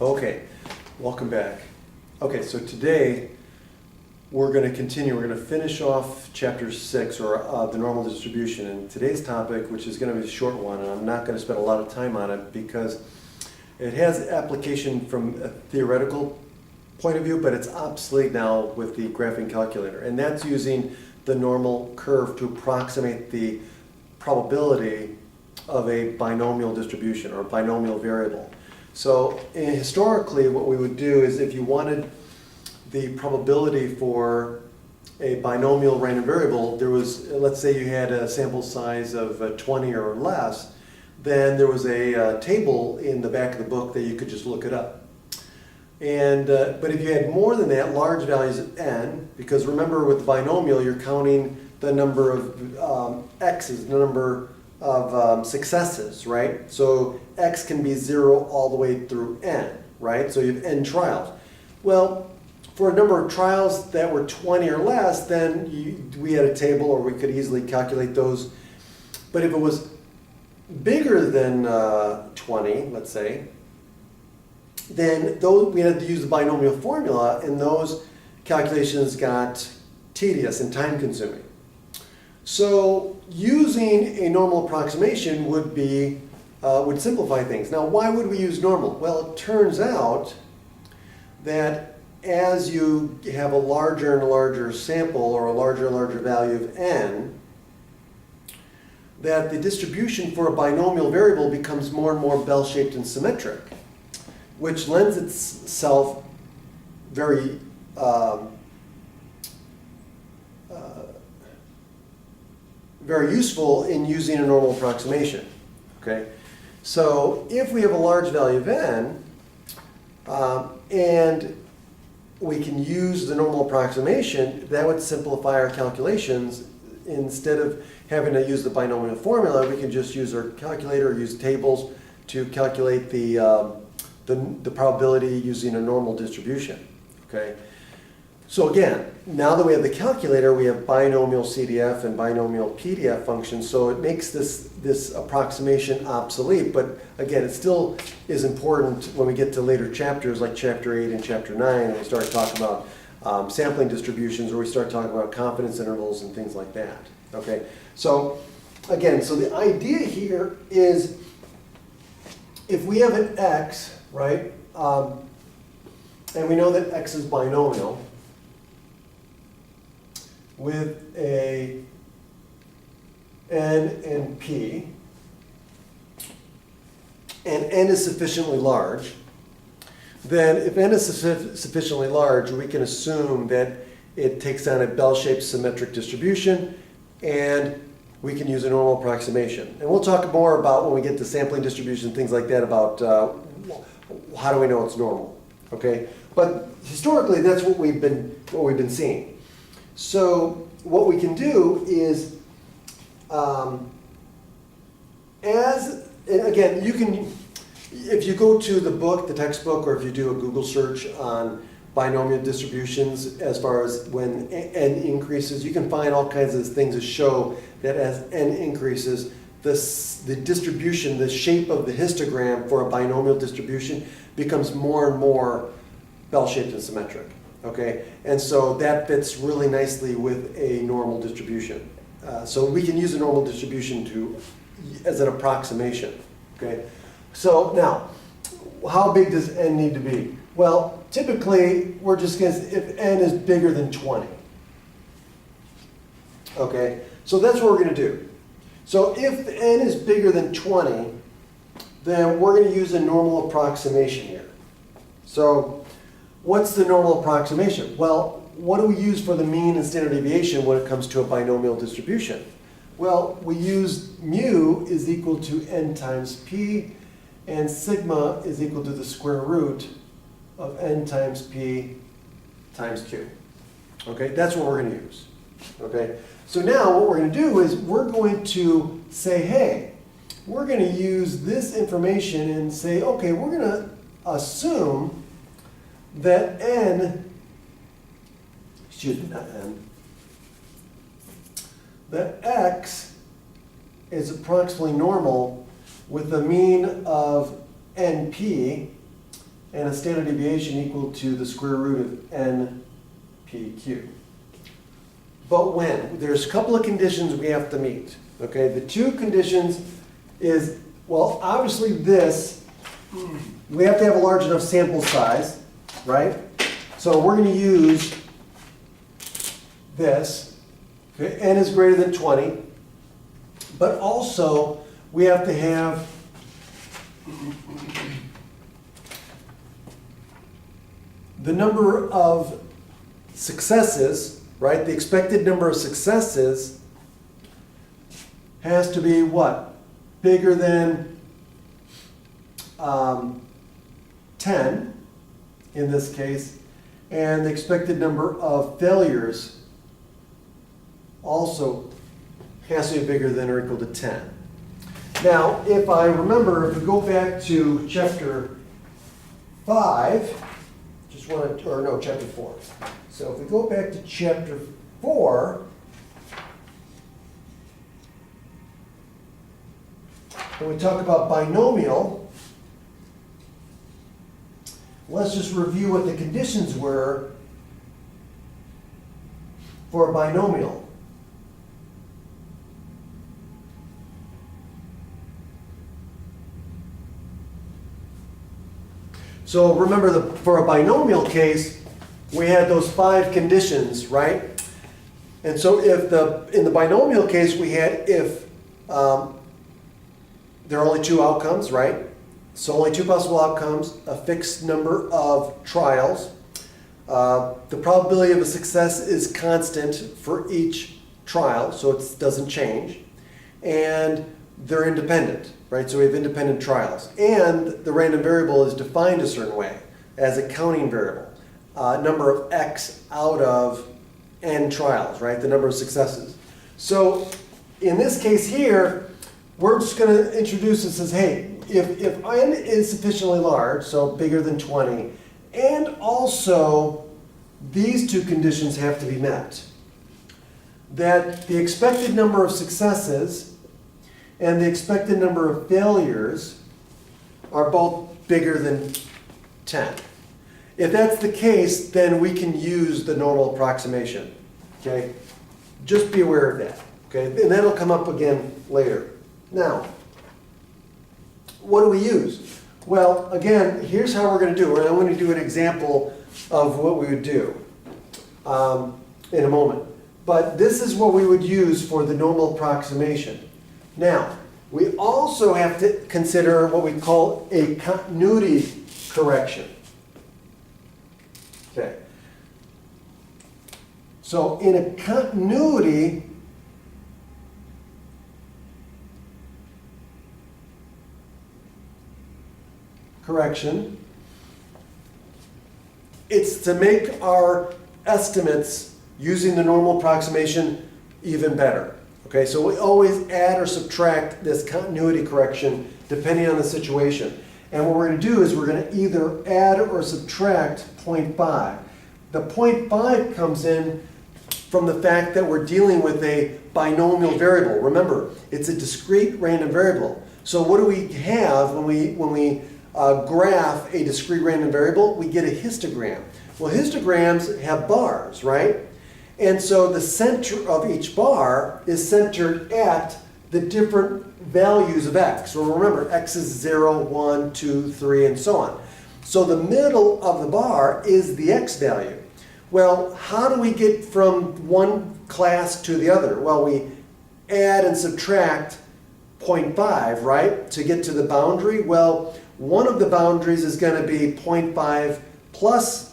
Okay, welcome back. Okay, so today we're going to continue. We're going to finish off chapter 6, or the normal distribution. And today's topic, which is going to be a short one, and I'm not going to spend a lot of time on it because it has application from a theoretical point of view, but it's obsolete now with the graphing calculator. And that's using the normal curve to approximate the probability of a binomial distribution or binomial variable. So historically what we would do is if you wanted the probability for a binomial random variable, there was, let's say you had a sample size of 20 or less, then there was a table in the back of the book that you could just look it up. And but if you had more than that, large values of n, because remember with binomial you're counting the number of x's, the number of successes, right? So x can be 0 all the way through n, right? So you have n trials. Well, for a number of trials that were 20 or less, then we had a table, or we could easily calculate those. But if it was bigger than 20, let's say, then we had to use the binomial formula, and those calculations got tedious and time-consuming. So using a normal approximation would simplify things. Now, why would we use normal? Well, it turns out that as you have a larger and larger sample, or a larger and larger value of n, that the distribution for a binomial variable becomes more and more bell-shaped and symmetric, which lends itself very very useful in using a normal approximation. Okay, so if we have a large value of n, and we can use the normal approximation, that would simplify our calculations. Instead of having to use the binomial formula, we can just use our calculator or use tables to calculate the probability using a normal distribution. Okay. So again, now that we have the calculator, we have binomial CDF and binomial PDF functions, so it makes this approximation obsolete. But again, it still is important when we get to later chapters, like chapter 8 and chapter 9, and we start talking about sampling distributions, or we start talking about confidence intervals and things like that. Okay. So again, so the idea here is if we have an x, right, and we know that x is binomial, with a n and p, and n is sufficiently large, then if n is sufficiently large, we can assume that it takes on a bell-shaped symmetric distribution, and we can use a normal approximation. And we'll talk more about when we get to sampling distribution, things like that, about how do we know it's normal, okay? But historically, that's what we've been seeing. So what we can do is, and again, you can, if you go to the book, the textbook, or if you do a Google search on binomial distributions, as far as when n increases, you can find all kinds of things that show that as n increases, the distribution, the shape of the histogram for a binomial distribution becomes more and more bell-shaped and symmetric. Okay, and so that fits really nicely with a normal distribution. So we can use a normal distribution as an approximation. Okay, so now, how big does n need to be? Well, typically we're just going to, if n is bigger than 20. Okay, so that's what we're going to do. So if n is bigger than 20, then we're going to use a normal approximation here. So what's the normal approximation? Well, what do we use for the mean and standard deviation when it comes to a binomial distribution? Well, we use mu is equal to n times p, and sigma is equal to the square root of n times p times q. Okay, that's what we're going to use. Okay, so now what we're going to do is we're going to say, hey, we're going to use this information and say, okay, we're going to assume that that x is approximately normal with a mean of np and a standard deviation equal to the square root of NPQ. But when? There's a couple of conditions we have to meet. Okay, the two conditions is, well, obviously this, we have to have a large enough sample size, right? So we're going to use this, okay, n is greater than 20, but also we have to have the number of successes, right? The expected number of successes has to be what? Bigger than 10 in this case, and the expected number of failures also has to be bigger than or equal to 10. Now, if I remember, if we go back to chapter 5, chapter 4. So if we go back to chapter 4, when we talk about binomial, let's just review what the conditions were for a binomial. So remember, for a binomial case, we had those 5 conditions, right? And so in the binomial case, we had if there are only 2 outcomes, right? So only 2 possible outcomes, a fixed number of trials. The probability of a success is constant for each trial, so it doesn't change. And they're independent, right? So we have independent trials. And the random variable is defined a certain way as a counting variable. Number of x out of n trials, right? The number of successes. So in this case here, we're just going to introduce this as, hey, if n is sufficiently large, so bigger than 20, and also these 2 conditions have to be met, that the expected number of successes and the expected number of failures are both bigger than 10. If that's the case, then we can use the normal approximation, okay? Just be aware of that, okay? And that'll come up again later. Now, what do we use? Well, again, here's how we're going to do it. I'm going to do an example of what we would do in a moment. But this is what we would use for the normal approximation. Now, we also have to consider what we call a continuity correction. Okay. So in a continuity, correction, it's to make our estimates using the normal approximation even better. Okay, so we always add or subtract this continuity correction depending on the situation. And what we're going to do is we're going to either add or subtract 0.5. The 0.5 comes in from the fact that we're dealing with a binomial variable. Remember, it's a discrete random variable. So what do we have when we graph a discrete random variable? We get a histogram. Well, histograms have bars, right? And so the center of each bar is centered at the different values of x. So remember, x is 0, 1, 2, 3, and so on. So the middle of the bar is the x value. Well, how do we get from one class to the other? Well, we add and subtract 0.5, right, to get to the boundary. Well, one of the boundaries is going to be 0.5 plus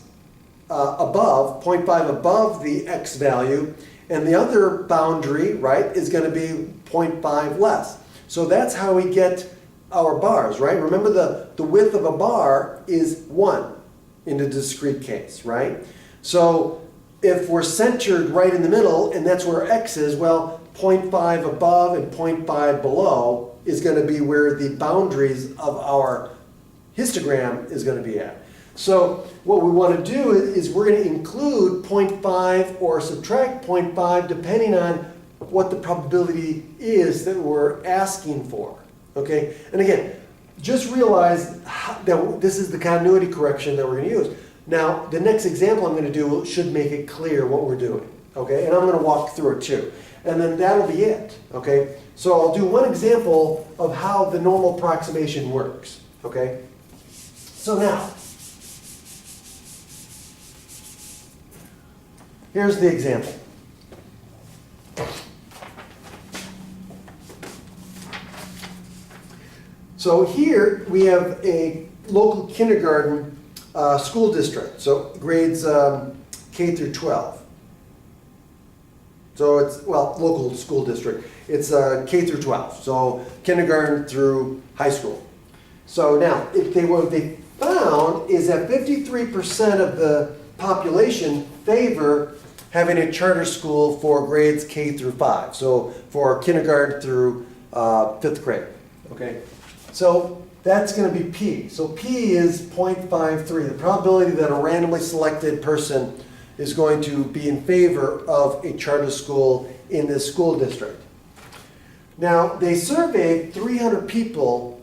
above, 0.5 above the x value, and the other boundary, right, is going to be 0.5 less. So that's how we get our bars, right? Remember the width of a bar is 1 in the discrete case, right? So if we're centered right in the middle, and that's where x is, well, 0.5 above and 0.5 below is going to be where the boundaries of our histogram is going to be at. So what we want to do is we're going to include 0.5 or subtract 0.5 depending on what the probability is that we're asking for. Okay? And again, just realize this is the continuity correction that we're going to use. Now, the next example I'm going to do should make it clear what we're doing, okay? And I'm going to walk through it too. And then that'll be it, okay? So I'll do one example of how the normal approximation works, okay? So now, here's the example. So here we have a local kindergarten school district, so grades K through 12. So it's, well, local school district. It's K through 12, so kindergarten through high school. So now, what they found is that 53% of the population favor having a charter school for grades K through 5, so for kindergarten through 5th grade, okay? So that's going to be P. So P is 0.53, the probability that a randomly selected person is going to be in favor of a charter school in this school district. Now, they surveyed 300 people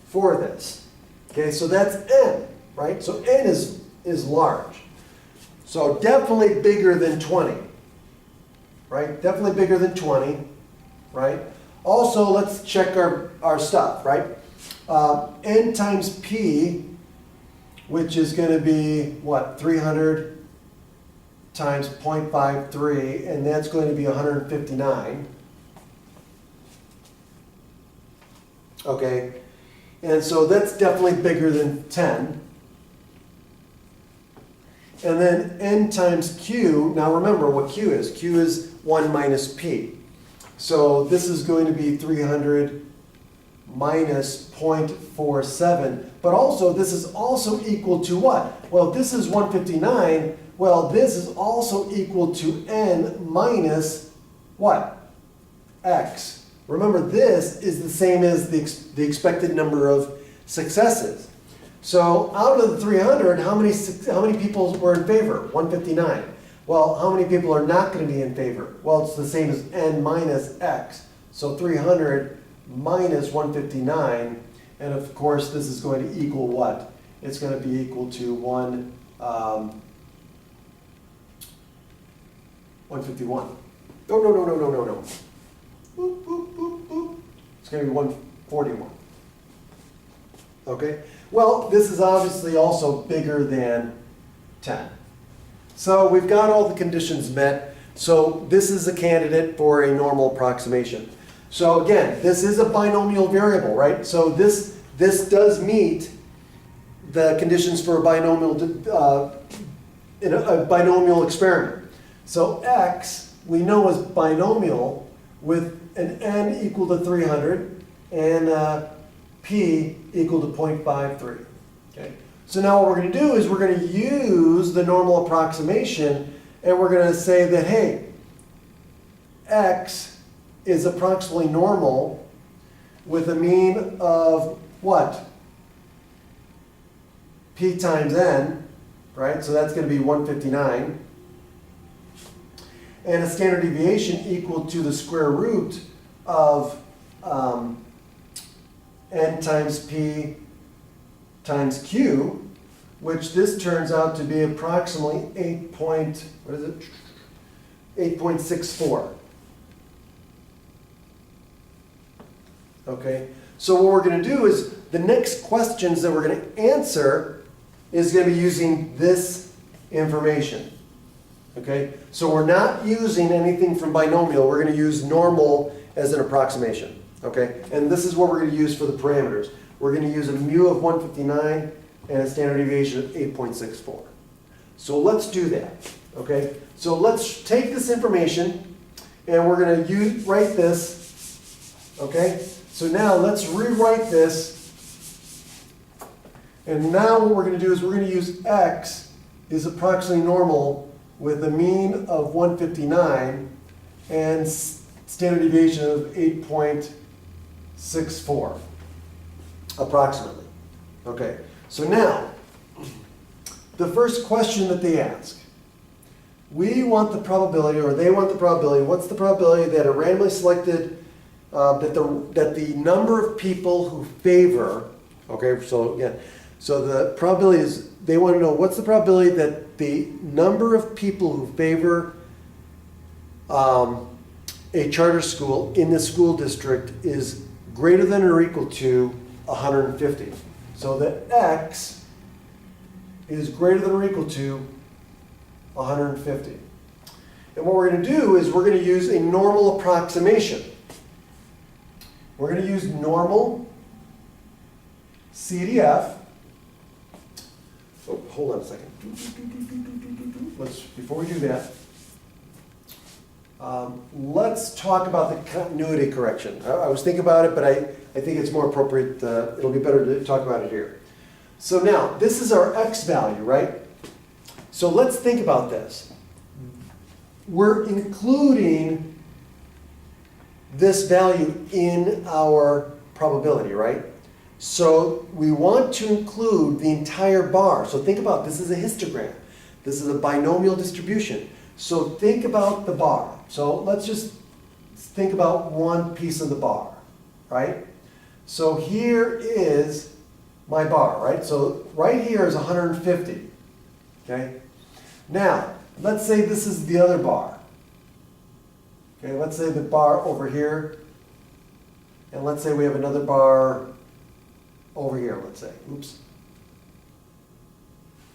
for this. Okay, so that's N, right? So N is large. So definitely bigger than 20, right? Definitely bigger than 20, right? Also, let's check our stuff, right? N times P, which is going to be, what, 300 times 0.53, and that's going to be 159. Okay, and so that's definitely bigger than 10. And then N times Q, now remember what Q is. Q is 1 minus P. So this is going to be 300 minus 0.47, but also this is also equal to what? Well, this is 159. Well, this is also equal to N minus what? X. Remember, this is the same as the expected number of successes. So out of the 300, how many people were in favor? 159. Well, how many people are not going to be in favor? Well, it's the same as N minus X. So 300 minus 159, and of course this is going to equal what? It's going to be equal to 151. No. Boop, boop, boop, boop. It's going to be 141. Okay? Well, this is obviously also bigger than 10. So we've got all the conditions met. So this is a candidate for a normal approximation. So again, this is a binomial variable, right? So this does meet the conditions for a binomial in a binomial experiment. So X we know is binomial with an N equal to 300 and P equal to 0.53. Okay. So now what we're going to do is we're going to use the normal approximation, and we're going to say that, hey, X is approximately normal with a mean of what? P times N, right? So that's going to be 159. And a standard deviation equal to the square root of N times P times Q, which this turns out to be approximately 8.64. Okay, so what we're going to do is the next questions that we're going to answer is going to be using this information. Okay, so we're not using anything from binomial. We're going to use normal as an approximation. Okay, and this is what we're going to use for the parameters. We're going to use a mu of 159 and a standard deviation of 8.64. So let's do that. Okay, so let's take this information and we're going to write this. Okay, so now let's rewrite this. And now what we're going to do is we're going to use X is approximately normal with a mean of 159 and standard deviation of 8.64, approximately. Okay, so now, the first question that they ask, we want the probability, or they want the probability, what's the probability that a randomly selected, that the number of people who favor, okay, so again, So the probability is, they want to know what's the probability that the number of people who favor a charter school in the school district is greater than or equal to 150. So that X is greater than or equal to 150. And what we're going to do is we're going to use a normal approximation. We're going to use normal CDF. Oh, hold on a second. Before we do that, let's talk about the continuity correction. I was thinking about it, but I think it's more appropriate, it'll be better to talk about it here. So now, this is our X value, right? So let's think about this. We're including this value in our probability, right? So we want to include the entire bar. So think about, this is a histogram. This is a binomial distribution. So think about the bar. So let's just think about one piece of the bar, right? So here is my bar, right? So right here is 150, okay? Now, let's say this is the other bar. Okay, let's say the bar over here, and let's say we have another bar over here, let's say. Oops.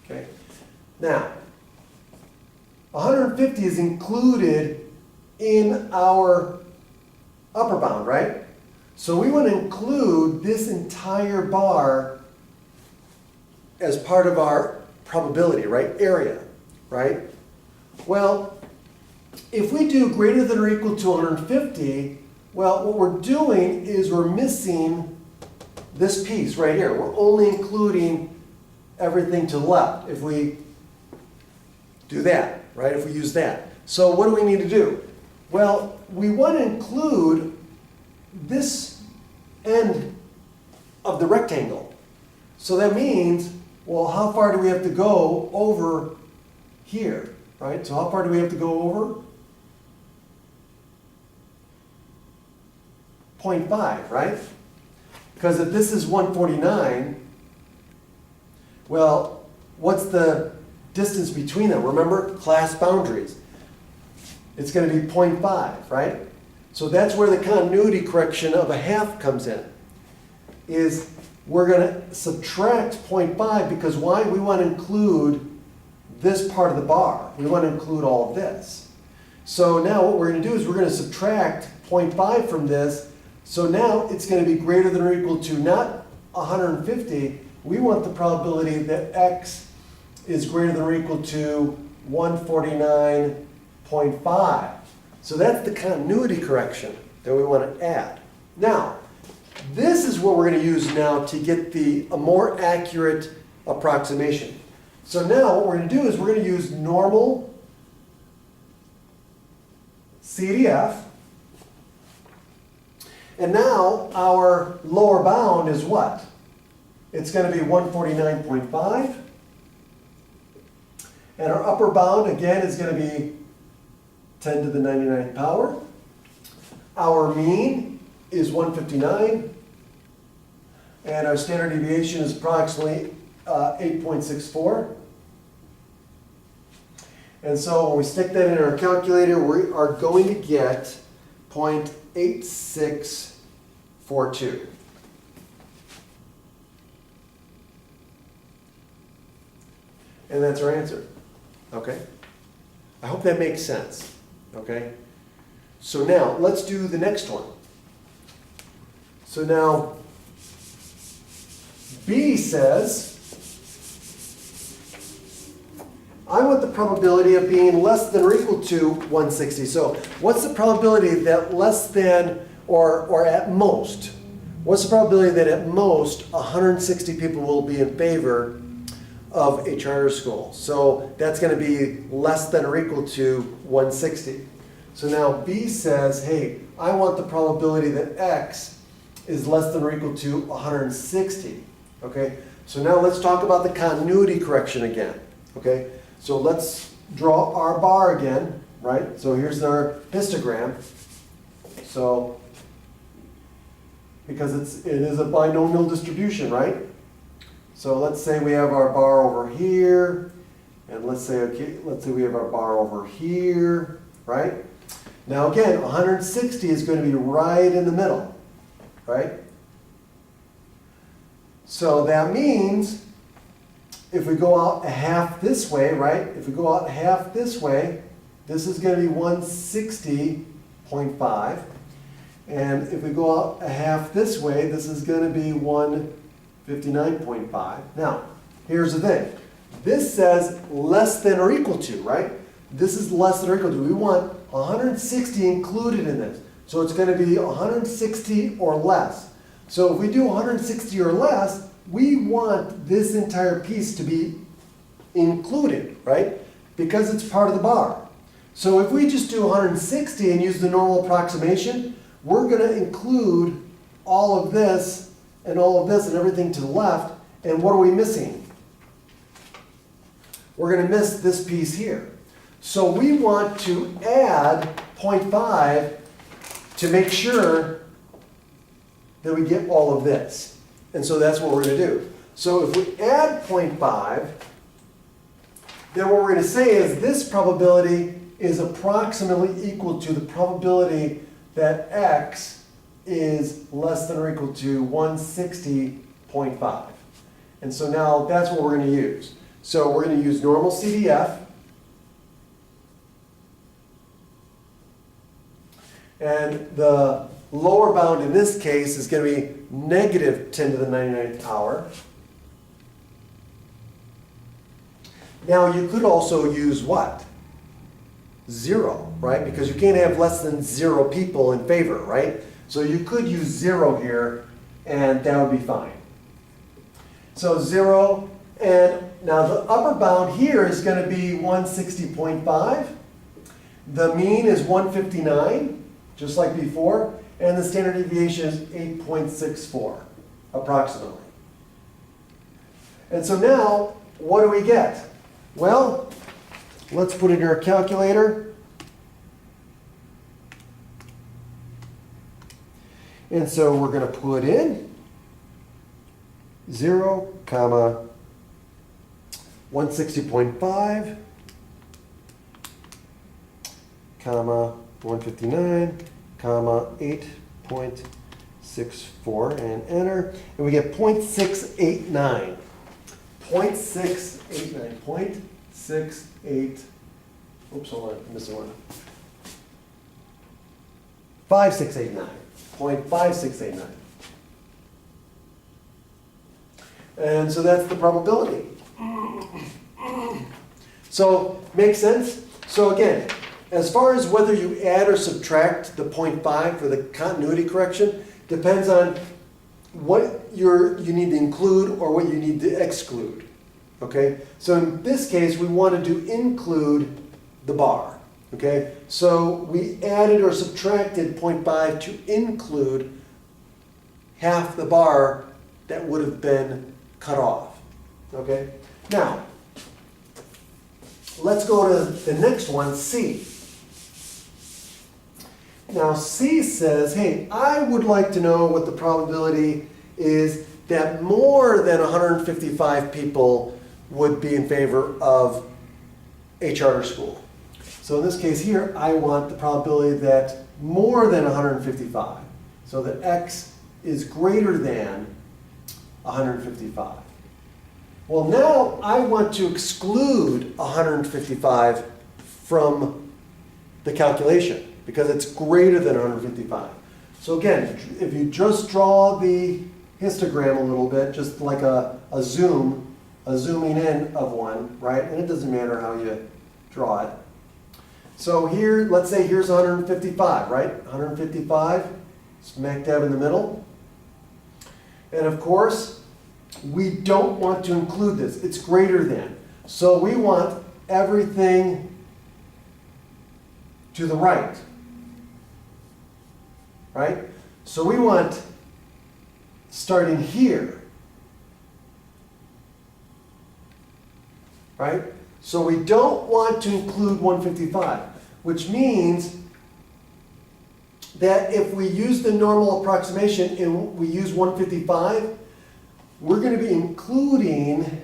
Okay. Now, 150 is included in our upper bound, right? So we want to include this entire bar as part of our probability, right? Area, right? Well, if we do greater than or equal to 150, well, what we're doing is we're missing this piece right here. We're only including everything to the left if we do that, right? If we use that. So what do we need to do? Well, we want to include this end of the rectangle. So that means, well, how far do we have to go over here, right? So how far do we have to go over? 0.5, right? Because if this is 149, well, what's the distance between them? Remember, class boundaries. It's going to be 0.5, right? So that's where the continuity correction of a half comes in. Is we're going to subtract 0.5 because why? We want to include this part of the bar. We want to include all of this. So now what we're going to do is we're going to subtract 0.5 from this. So now it's going to be greater than or equal to not 150. We want the probability that X is greater than or equal to 149.5. So that's the continuity correction that we want to add. Now, this is what we're going to use now to get a more accurate approximation. So now what we're going to do is we're going to use normal CDF. And now our lower bound is what? It's going to be 149.5. And our upper bound, again, is going to be 10 to the 99th power. Our mean is 159. And our standard deviation is approximately 8.64. And so when we stick that in our calculator, we are going to get 0.8642. And that's our answer. Okay? I hope that makes sense. Okay? So now, let's do the next one. So now, B says, I want the probability of being less than or equal to 160. So what's the probability that less than or at most, what's the probability that at most 160 people will be in favor of a charter school? So that's going to be less than or equal to 160. So now B says, hey, I want the probability that X is less than or equal to 160. Okay, so now let's talk about the continuity correction again. Okay, so let's draw our bar again, right? So here's our histogram. So, because it is a binomial distribution, right? So let's say we have our bar over here, and let's say we have our bar over here, right? Now again, 160 is going to be right in the middle, right? So that means if we go out a half this way, right? If we go out half this way, this is going to be 160.5. And if we go out a half this way, this is going to be 159.5. Now, here's the thing. This says less than or equal to, right? This is less than or equal to. We want 160 included in this. So it's going to be 160 or less. So if we do 160 or less, we want this entire piece to be included, right? Because it's part of the bar. So if we just do 160 and use the normal approximation, we're going to include all of this and all of this and everything to the left. And what are we missing? We're going to miss this piece here. So we want to add 0.5 to make sure that we get all of this. And so that's what we're going to do. So if we add 0.5, then what we're going to say is this probability is approximately equal to the probability that x is less than or equal to 160.5. And so now that's what we're going to use. So we're going to use normal CDF. And the lower bound in this case is going to be negative 10 to the 99th power. Now you could also use what? 0, right? Because you can't have less than 0 people in favor, right? So you could use 0 here, and that would be fine. So 0, and now the upper bound here is going to be 160.5. The mean is 159, just like before, and the standard deviation is 8.64, approximately. And so now, what do we get? Well, let's put it in our calculator. And so we're going to put in 0, 160.5, 159, 8.64, and enter. And we get 0.689. 0.689. 0.68. Oops, hold on, I'm missing one. 5689. 0.5689. And so that's the probability. So, makes sense? So again, as far as whether you add or subtract the 0.5 for the continuity correction, depends on what you need to include or what you need to exclude. Okay? So in this case, we wanted to include the bar. Okay? So we added or subtracted 0.5 to include half the bar that would have been cut off. Okay? Now, let's go to the next one, C. Now C says, hey, I would like to know what the probability is that more than 155 people would be in favor of a charter school. So in this case here, I want the probability that more than 155. So that x is greater than 155. Well, now I want to exclude 155 from the calculation because it's greater than 155. So again, if you just draw the histogram a little bit, just like a zooming in of one, right? And it doesn't matter how you draw it. So here, let's say here's 155, right? 155, smack dab in the middle. And of course, we don't want to include this. It's greater than. So we want everything to the right. Right? So we want starting here. Right? So we don't want to include 155, which means that if we use the normal approximation and we use 155, we're going to be including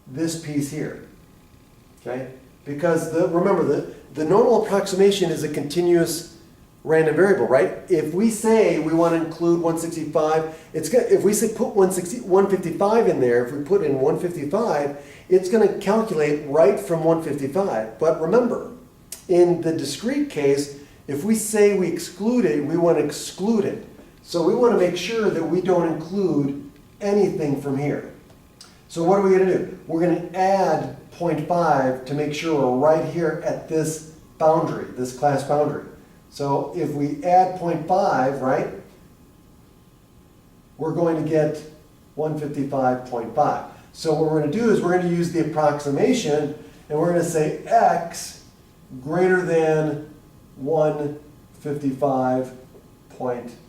this piece here, okay? Because remember, the normal approximation is a continuous random variable, right? If we say we want to include 165, if we say put 155 in there, if we put in 155, it's going to calculate right from 155. But remember, in the discrete case, if we say we exclude it, we want to exclude it. So we want to make sure that we don't include anything from here. So what are we going to do? We're going to add 0.5 to make sure we're right here at this boundary, this class boundary. So if we add 0.5, right, we're going to get 155.5. So what we're going to do is we're going to use the approximation, and we're going to say x greater than 155.5.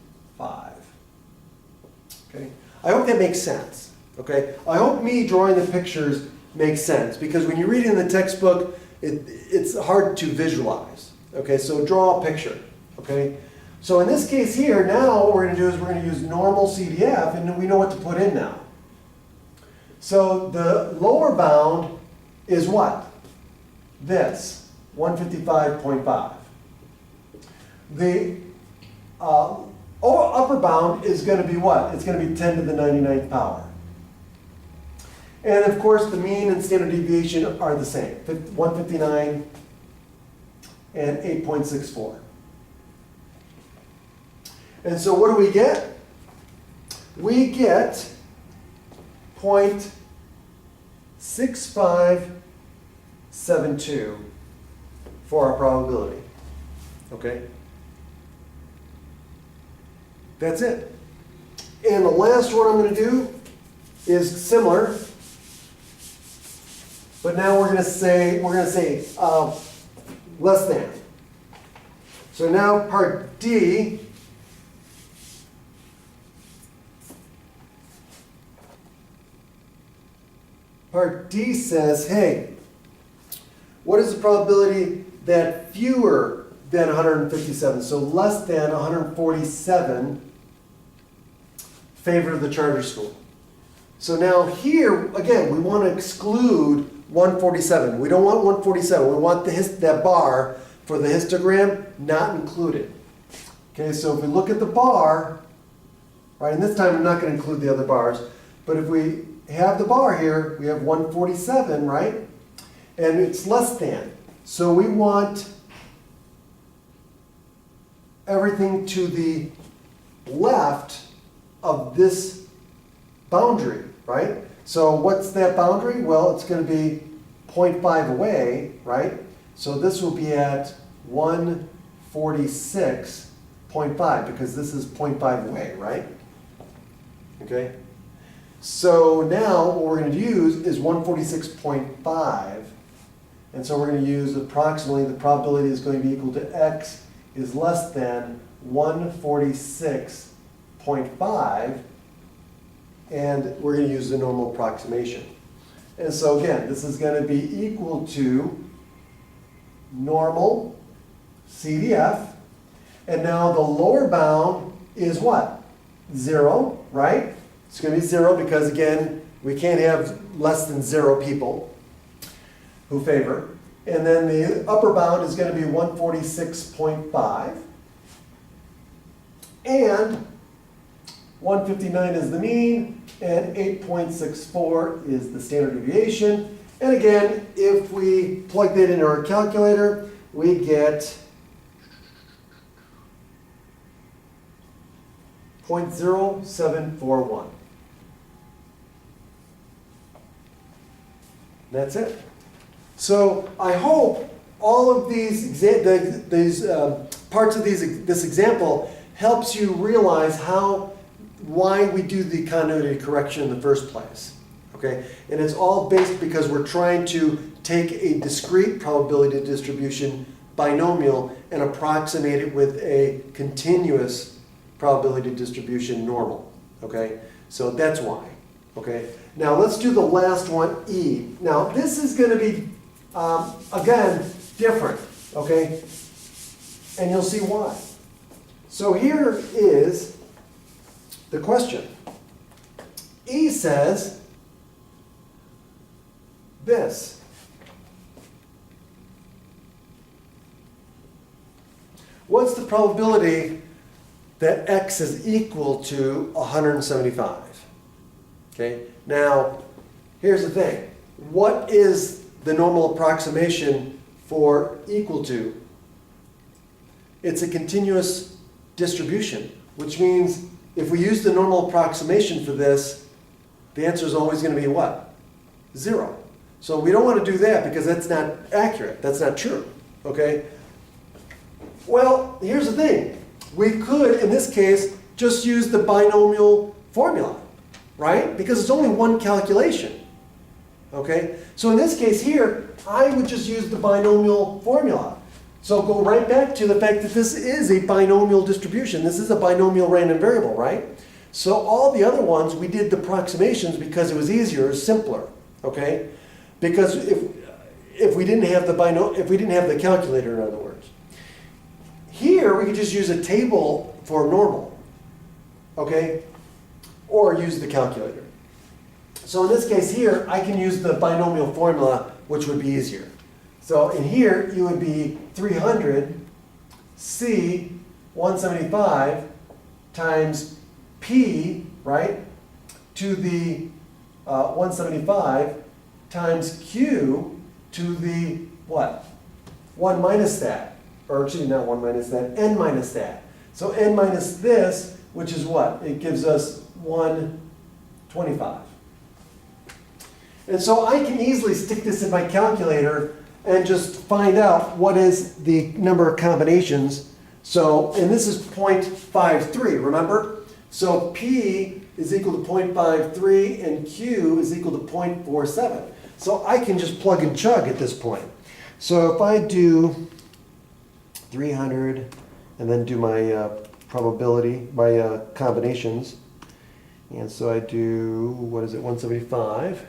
Okay? I hope that makes sense. Okay? I hope me drawing the pictures makes sense, because when you read it in the textbook, it's hard to visualize. Okay, so draw a picture. Okay, so in this case here, now what we're going to do is we're going to use normal CDF, and we know what to put in now. So the lower bound is what? This, 155.5. The upper bound is going to be what? It's going to be 10 to the 99th power. And of course, the mean and standard deviation are the same, 159 and 8.64. And so what do we get? We get 0.6572 for our probability. Okay? That's it. And the last one I'm going to do is similar. But now we're going to say less than. So now part D, says, hey, what is the probability that fewer than 157, so less than 147, favor the charter school? So now here, again, we want to exclude 147. We don't want 147. We want that bar for the histogram not included. Okay, so if we look at the bar, right, and this time I'm not going to include the other bars, but if we have the bar here, we have 147, right? And it's less than. So we want everything to the left of this boundary, right? So what's that boundary? Well, it's going to be 0.5 away, right? So this will be at 146.5 because this is 0.5 away, right? Okay? So now what we're going to use is 146.5. And so we're going to use approximately, the probability is going to be equal to x is less than 146.5. And we're going to use the normal approximation. And so again, this is going to be equal to normal CDF. And now the lower bound is what? 0, right? It's going to be 0 because, again, we can't have less than 0 people who favor. And then the upper bound is going to be 146.5. And 159 is the mean, and 8.64 is the standard deviation. And again, if we plug that into our calculator, we get 0.0741. That's it. So I hope all of these parts of this example helps you realize why we do the continuity correction in the first place. Okay? And it's all based because we're trying to take a discrete probability distribution binomial and approximate it with a continuous probability distribution normal. Okay? So that's why. Okay? Now let's do the last one, E. Now this is going to be, again, different. Okay? And you'll see why. So here is the question. E says this. What's the probability that x is equal to 175? Okay, now here's the thing. What is the normal approximation for equal to? It's a continuous distribution, which means if we use the normal approximation for this, the answer is always going to be what? 0. So we don't want to do that because that's not accurate. That's not true. Okay? Well, here's the thing. We could, in this case, just use the binomial formula, right? Because it's only one calculation. Okay? So in this case here, I would just use the binomial formula. So go right back to the fact that this is a binomial distribution. This is a binomial random variable, right? So all the other ones, we did the approximations because it was easier, it was simpler, okay? Because if we didn't have the calculator, in other words. Here, we could just use a table for normal, okay? Or use the calculator. So in this case here, I can use the binomial formula, which would be easier. So in here, you would be 300 C 175 times P, right, to the 175 times Q to the what? 1 minus that. Or actually not 1 minus that, n minus that. So n minus this, which is what? It gives us 125. And so I can easily stick this in my calculator and just find out what is the number of combinations. So, and this is 0.53, remember? So P is equal to 0.53 and Q is equal to 0.47. So I can just plug and chug at this point. So if I do 300 and then do my probability, my combinations, and so I do, what is it, 175.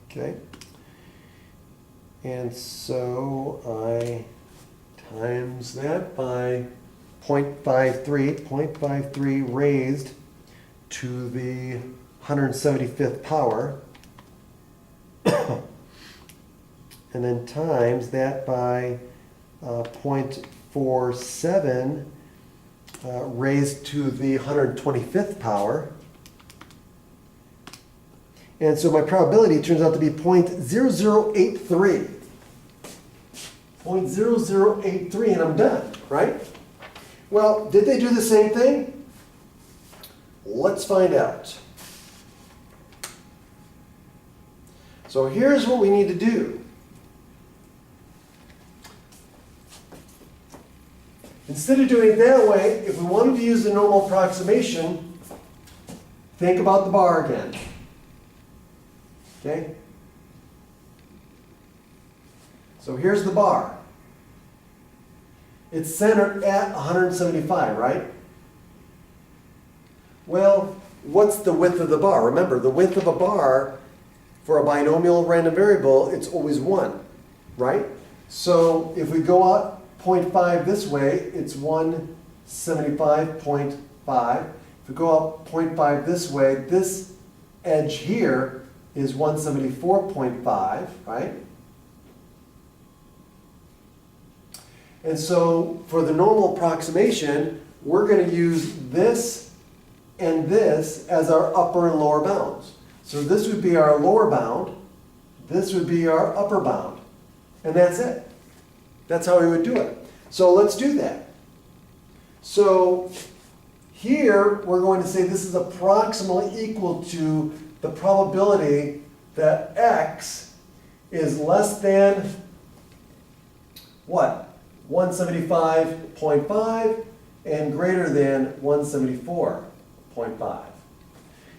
Okay. And so I times that by 0.53 raised to the 175th power, and then times that by 0.47 raised to the 125th power. And so my probability turns out to be 0.0083. 0.0083, and I'm done, right? Well, did they do the same thing? Let's find out. So here's what we need to do. Instead of doing it that way, if we wanted to use the normal approximation, think about the bar again. Okay? So here's the bar. It's centered at 175, right? Well, what's the width of the bar? Remember, the width of a bar for a binomial random variable, it's always 1, right? So if we go out 0.5 this way, it's 175.5. If we go out 0.5 this way, this edge here is 174.5, right? And so for the normal approximation, we're going to use this and this as our upper and lower bounds. So this would be our lower bound, this would be our upper bound, and that's it. That's how we would do it. So let's do that. So here we're going to say this is approximately equal to the probability that x is less than what? 175.5 and greater than 174.5.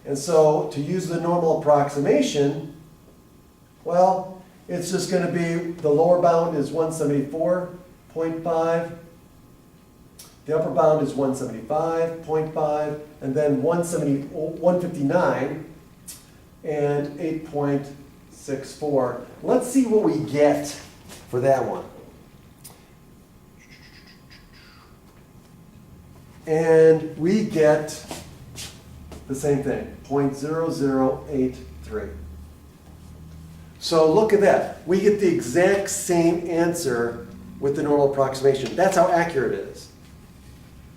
And so to use the normal approximation, well, it's just going to be the lower bound is 174.5, the upper bound is 175.5, and then 159 and 8.64. Let's see what we get for that one. And we get the same thing, 0.0083. So look at that. We get the exact same answer with the normal approximation. That's how accurate it is.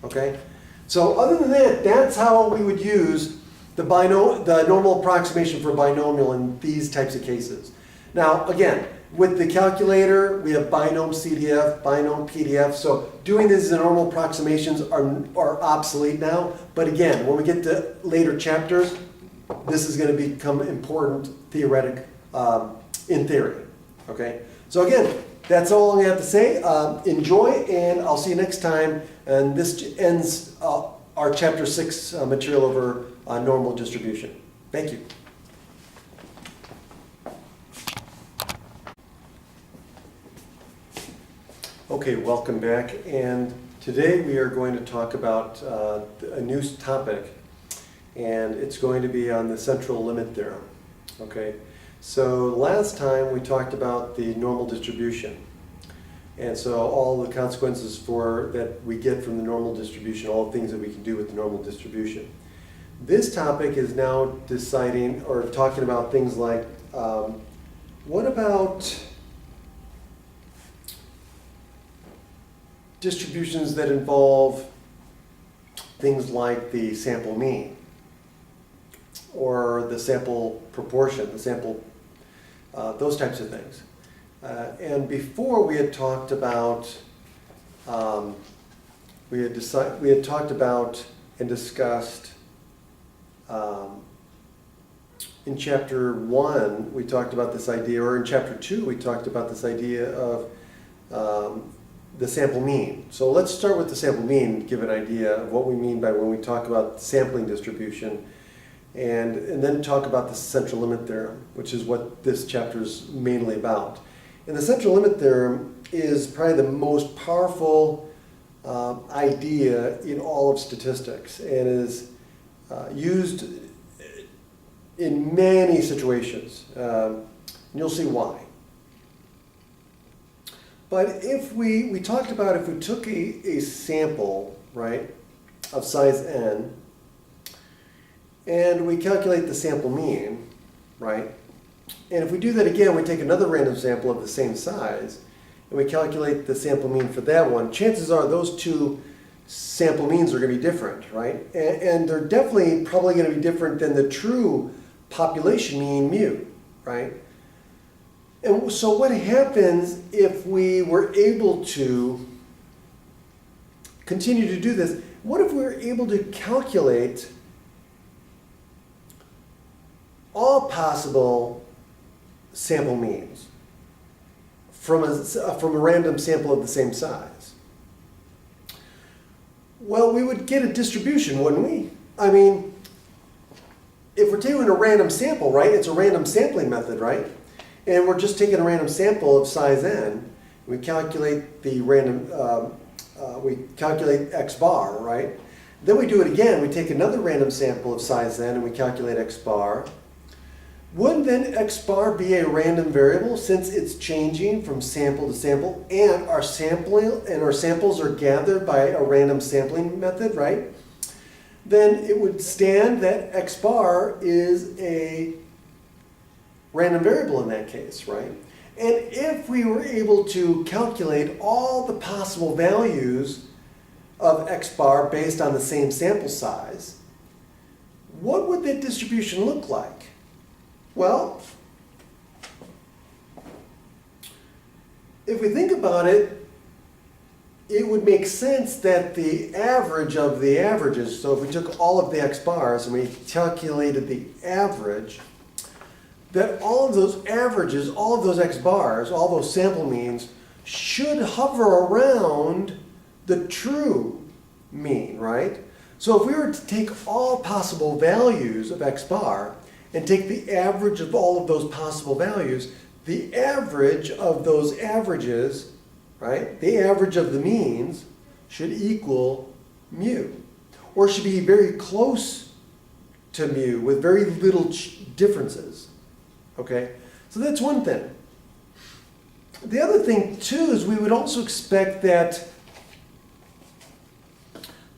Okay? So other than that, that's how we would use the normal approximation for binomial in these types of cases. Now, again, with the calculator, we have binom CDF, binom PDF. So doing these normal approximations are obsolete now. But again, when we get to later chapters, this is going to become important theoretic in theory. Okay? So again, that's all I have to say. Enjoy, and I'll see you next time. And this ends our Chapter 6 material over normal distribution. Thank you. Okay, welcome back. And today we are going to talk about a new topic, and it's going to be on the central limit theorem. Okay, so last time we talked about the normal distribution. And so all the consequences that we get from the normal distribution, all the things that we can do with the normal distribution. This topic is now deciding or talking about things like, what about distributions that involve things like the sample mean or the sample proportion, the sample, those types of things. And before we had talked about, we had talked about and discussed, in chapter 1 we talked about this idea, or in chapter 2 we talked about this idea of the sample mean. So let's start with the sample mean, give an idea of what we mean by when we talk about sampling distribution, and then talk about the central limit theorem, which is what this chapter is mainly about. And the central limit theorem is probably the most powerful idea in all of statistics, and is used in many situations. And you'll see why. But if we talked about if we took a sample, right, of size n, and we calculate the sample mean, right, and if we do that again, we take another random sample of the same size, and we calculate the sample mean for that one, chances are those two sample means are going to be different, right? And they're definitely probably going to be different than the true population mean mu, right? And so what happens if we were able to continue to do this? What if we were able to calculate all possible sample means from a random sample of the same size? Well, we would get a distribution, wouldn't we? I mean, if we're taking a random sample, right, it's a random sampling method, right? And we're just taking a random sample of size n. We calculate the random, we calculate x bar, right? Then we do it again. We take another random sample of size n and we calculate x bar. Wouldn't then x bar be a random variable since it's changing from sample to sample, and our samples are gathered by a random sampling method, right? Then it would stand that x bar is a random variable in that case, right? And if we were able to calculate all the possible values of x bar based on the same sample size, what would that distribution look like? Well, if we think about it, it would make sense that the average of the averages, so if we took all of the x bars and we calculated the average, that all of those averages, all of those x bars, all those sample means should hover around the true mean, right? So if we were to take all possible values of x bar and take the average of all of those possible values, the average of those averages, right, the average of the means should equal mu, or should be very close to mu with very little differences. Okay, so that's one thing. The other thing too is we would also expect that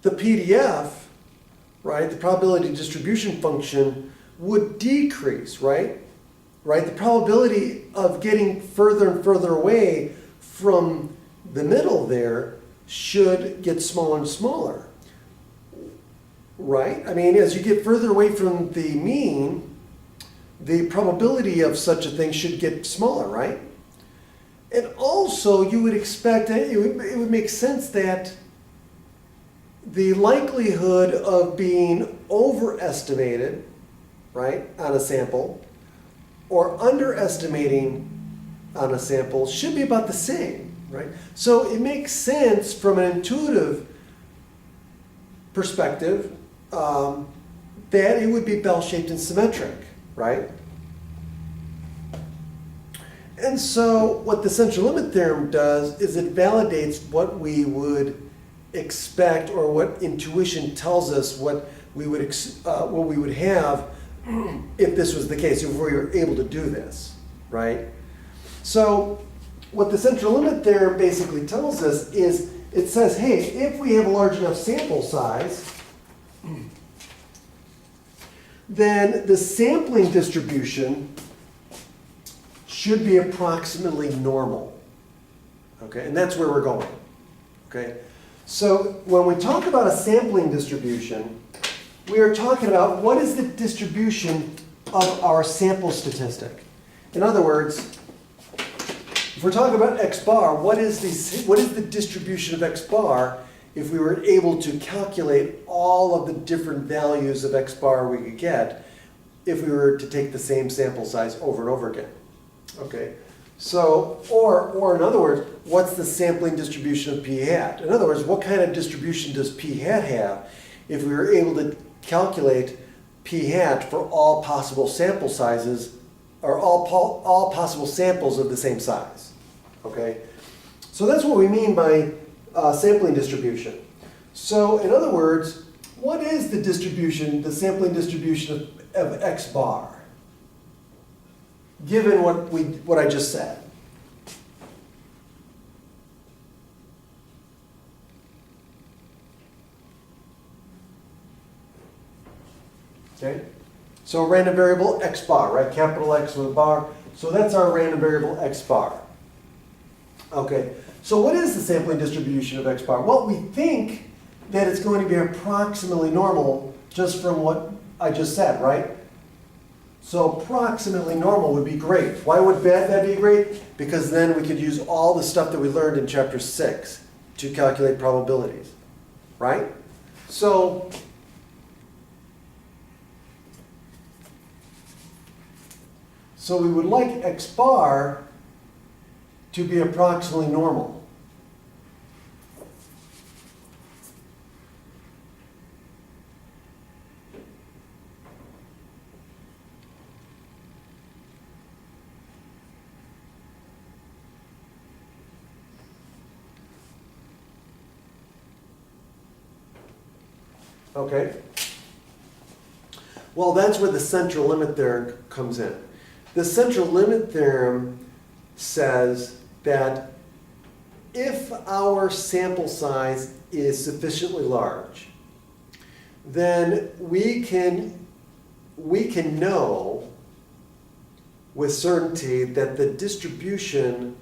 the PDF right, the probability distribution function would decrease, right? Right? The probability of getting further and further away from the middle there should get smaller and smaller, right? I mean, as you get further away from the mean, the probability of such a thing should get smaller, right? And also, you would expect, it would make sense that the likelihood of being overestimated, right, on a sample, or underestimating on a sample should be about the same, right? So it makes sense from an intuitive perspective that it would be bell-shaped and symmetric, right? And so what the central limit theorem does is it validates what we would expect, or what intuition tells us what we would have if this was the case, if we were able to do this, right? So what the central limit theorem basically tells us is, it says, hey, if we have a large enough sample size, then the sampling distribution should be approximately normal. Okay, and that's where we're going. Okay, so when we talk about a sampling distribution, we are talking about what is the distribution of our sample statistic. In other words, if we're talking about x bar, what is the distribution of x bar if we were able to calculate all of the different values of x bar we could get if we were to take the same sample size over and over again? Okay, so, or in other words, what's the sampling distribution of p hat? In other words, what kind of distribution does p hat have if we were able to calculate p hat for all possible sample sizes, or all possible samples of the same size? Okay, so that's what we mean by sampling distribution. So in other words, what is the distribution, the sampling distribution of x bar, given what I just said? Okay, so random variable x bar, right? Capital X with a bar. So that's our random variable x bar. Okay, so what is the sampling distribution of x bar? Well, we think that it's going to be approximately normal just from what I just said, right? So approximately normal would be great. Why would that be great? Because then we could use all the stuff that we learned in chapter 6 to calculate probabilities, right? So we would like x bar to be approximately normal. Okay. Well, that's where the central limit theorem comes in. The central limit theorem says that if our sample size is sufficiently large, then we can know with certainty that the distribution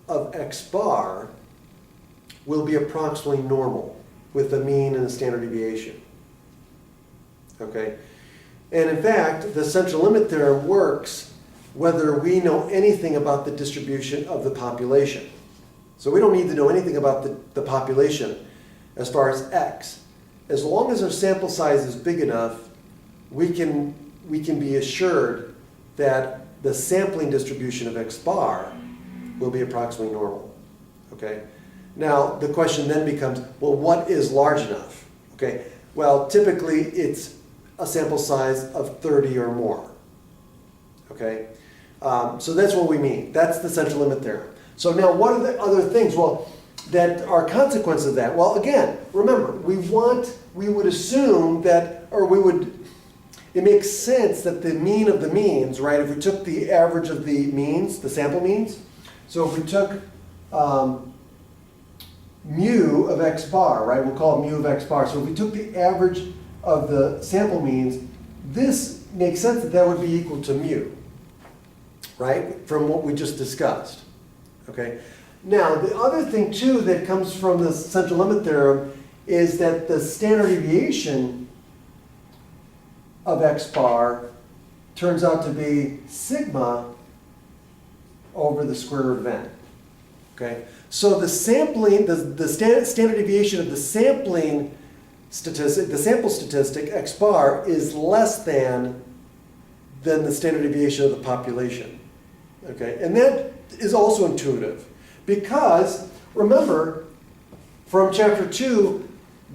of x bar will be approximately normal with a mean and a standard deviation. Okay? And in fact, the central limit theorem works whether we know anything about the distribution of the population. So we don't need to know anything about the population as far as x. As long as our sample size is big enough, we can be assured that the sampling distribution of x bar will be approximately normal. Okay? Now, the question then becomes, well, what is large enough? Okay? Well, typically it's a sample size of 30 or more. Okay? So that's what we mean. That's the central limit theorem. So now what are the other things, well, that are consequences of that? Well, again, remember, we would assume that, it makes sense that the mean of the means, right, if we took the average of the means, the sample means, so if we took mu of x bar, right, we'll call it mu of x bar. So if we took the average of the sample means, this makes sense that that would be equal to mu, right? From what we just discussed, okay? Now, the other thing too that comes from the central limit theorem is that the standard deviation of x bar turns out to be sigma over the square root of n, okay? So the sampling, the standard deviation of the sampling statistic, the sample statistic, x bar, is less than the standard deviation of the population, okay? And that is also intuitive because, remember, from chapter 2,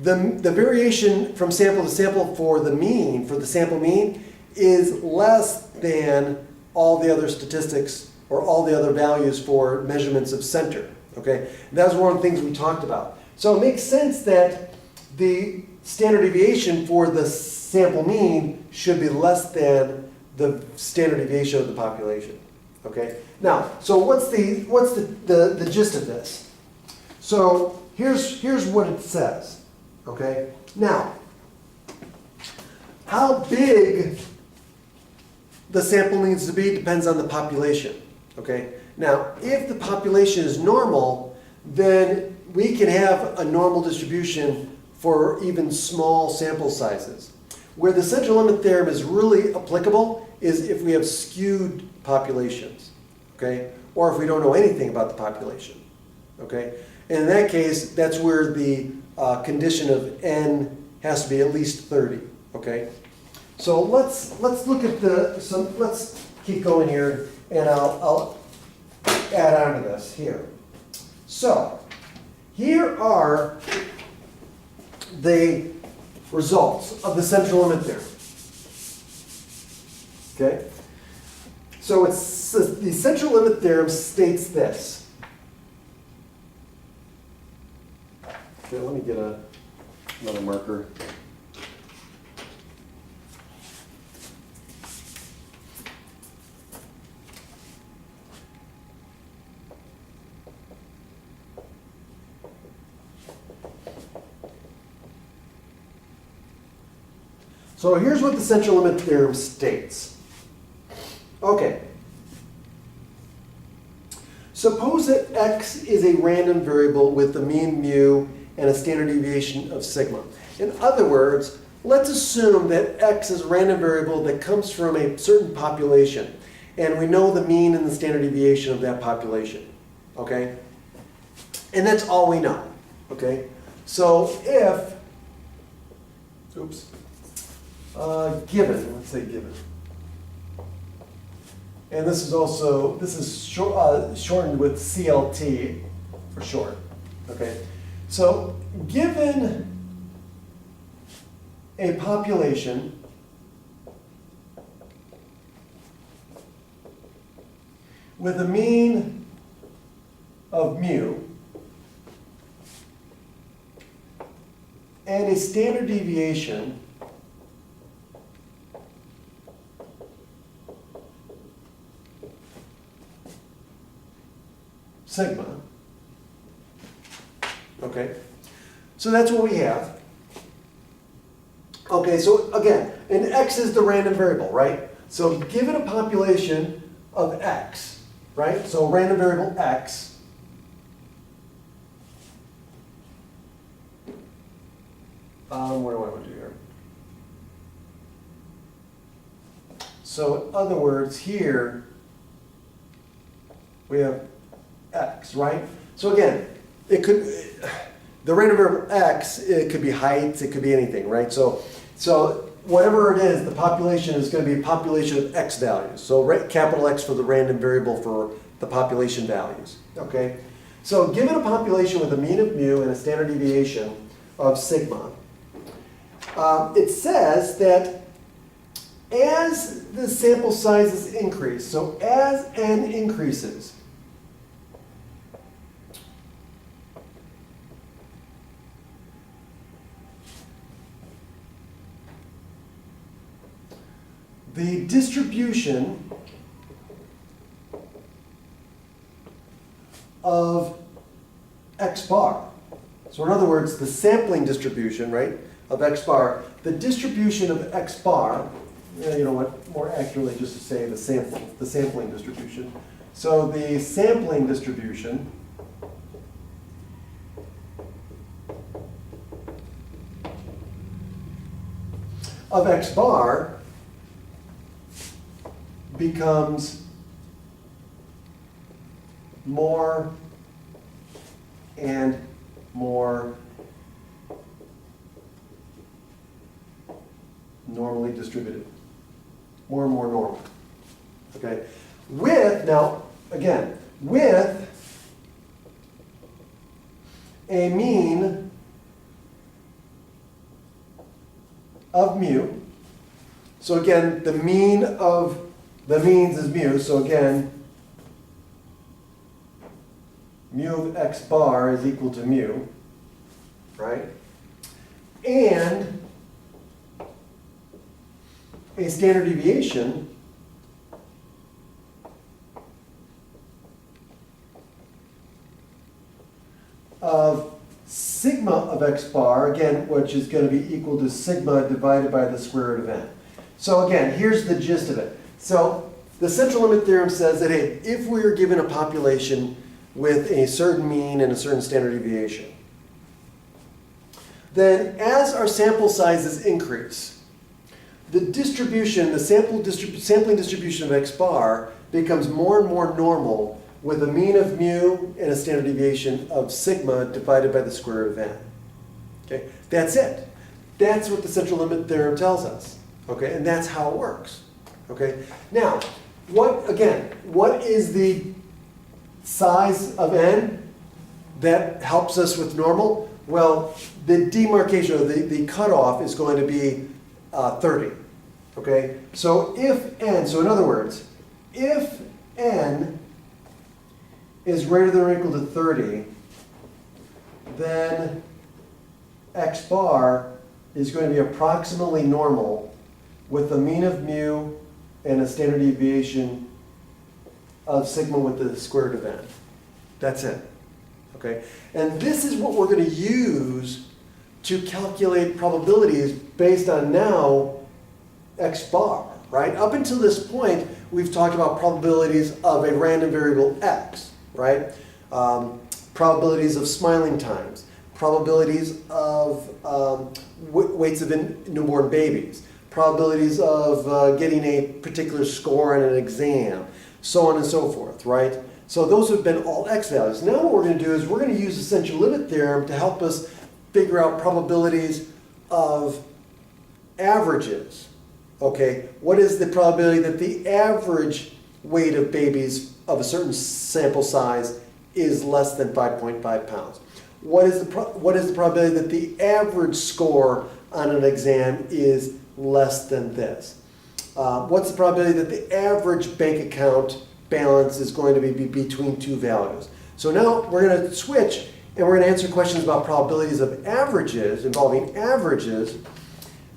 the variation from sample to sample for the sample mean, is less than all the other statistics or all the other values for measurements of center, okay? That was one of the things we talked about. So it makes sense that the standard deviation for the sample mean should be less than the standard deviation of the population, okay? Now, so what's the gist of this? So here's what it says, okay? Now, how big the sample needs to be depends on the population, okay? Now, if the population is normal, then we can have a normal distribution for even small sample sizes. Where the central limit theorem is really applicable is if we have skewed populations, okay? Or if we don't know anything about the population, okay? And in that case, that's where the condition of n has to be at least 30, okay? So let's look at let's keep going here, and I'll add on to this here. So here are the results of the central limit theorem. Okay? So the central limit theorem states this. Okay, let me get another marker. So here's what the central limit theorem states. Okay. Suppose that x is a random variable with a mean mu and a standard deviation of sigma. In other words, let's assume that x is a random variable that comes from a certain population, and we know the mean and the standard deviation of that population, okay? And that's all we know, okay? So if, given, let's say given. And this is shortened with CLT for short, okay? So given a population with a mean of mu and a standard deviation sigma. Okay, so that's what we have. Okay, so again, and x is the random variable, right? So given a population of x, right? So random variable x, what do I want to do here? So in other words, here we have x, right? So again, it could, the random variable x, it could be height, it could be anything, right? So whatever it is, the population is going to be a population of x values. So capital X for the random variable for the population values, okay? So given a population with a mean of mu and a standard deviation of sigma, it says that as the sample sizes increase, so as n increases, the distribution of x bar, so in other words, the sampling distribution, right, of x bar the distribution of x bar, you know what, more accurately just to say the sampling distribution. So the sampling distribution of x bar becomes more and more normally distributed. More and more normal. Okay? With, now, again, with a mean of mu. So again, the mean of the means is mu. So again, mu of x bar is equal to mu, right? And a standard deviation of sigma of x bar, again, which is going to be equal to sigma divided by the square root of n. So again, here's the gist of it. So the central limit theorem says that, hey, if we are given a population with a certain mean and a certain standard deviation, then as our sample sizes increase, the distribution, the sampling distribution of x bar becomes more and more normal with a mean of mu and a standard deviation of sigma divided by the square root of n. Okay, that's it. That's what the central limit theorem tells us. Okay, and that's how it works. Okay, now, what is the size of n that helps us with normal? Well, the demarcation, or the cutoff is going to be 30. Okay, so if n, so in other words, if n is greater than or equal to 30, then x bar is going to be approximately normal with a mean of mu and a standard deviation of sigma with the square root of n. That's it. Okay? And this is what we're going to use to calculate probabilities based on now x bar, right? Up until this point, we've talked about probabilities of a random variable x, right? Probabilities of smiling times, probabilities of weights of newborn babies, probabilities of getting a particular score on an exam, so on and so forth, right? So those have been all x values. Now what we're going to do is we're going to use the central limit theorem to help us figure out probabilities of averages. Okay, what is the probability that the average weight of babies of a certain sample size is less than 5.5 pounds? What is the probability that the average score on an exam is less than this? What's the probability that the average bank account balance is going to be between two values? So now we're going to switch and we're going to answer questions about probabilities of averages, involving averages,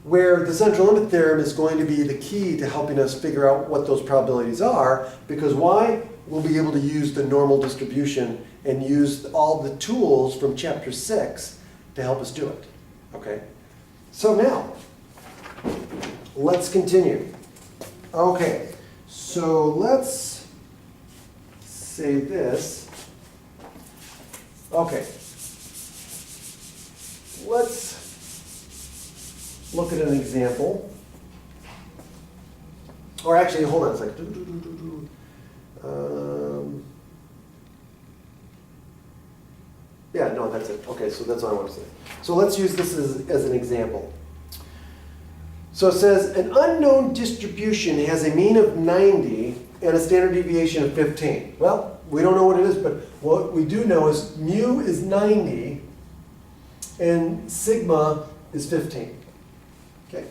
where the central limit theorem is going to be the key to helping us figure out what those probabilities are, because why? We'll be able to use the normal distribution and use all the tools from chapter 6 to help us do it. Okay? So now, let's continue. Okay, so let's say this. Okay, let's look at an example. Or actually, hold on a second. Yeah, no, that's it. Okay, so that's what I want to say. So let's use this as an example. So it says, an unknown distribution has a mean of 90 and a standard deviation of 15. Well, we don't know what it is, but what we do know is mu is 90 and sigma is 15. Okay.